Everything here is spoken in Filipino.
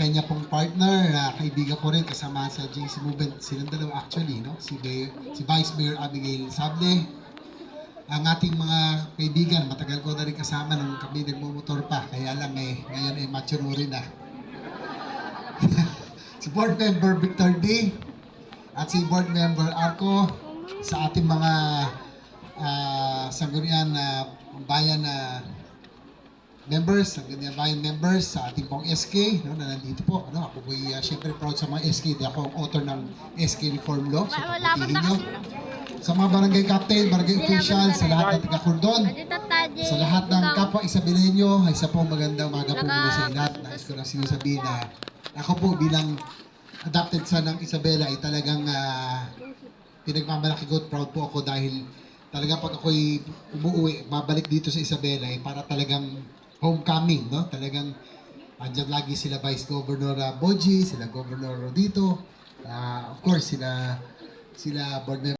kanya pong partner na kaibigan ko rin kasama sa JC Movement. Silang dalawa actually, no? Si Vice Mayor Abigail Sable. Ang ating mga kaibigan, matagal ko na rin kasama nung kami nagmumotor pa. Kaya lang ngayon mature rin na. Si Board Member Victor D. At si Board Member Arco sa ating mga sanggunian na bayan na members, sanggunian bayan members sa ating pong SK, no, na nandito po. Ano, ako po syempre proud sa mga SK. Di ako ang author ng SK Reform Law. So, pagputihin nyo. Sa mga barangay captain, barangay official, sa lahat ng taga-Cordon, sa lahat ng kapwa Isabelenyo, ay isa po magandang umaga po muna sa lahat. Nais ko lang sinasabihin na ako po bilang adopted son ng Isabela ay talagang pinagmamalaki ko, proud po ako dahil talagang pag ako'y umuwi, babalik dito sa Isabela ay para talagang homecoming, no? Talagang andyan lagi sila Vice Governor Boji, sila Governor Rodito, of course sila board member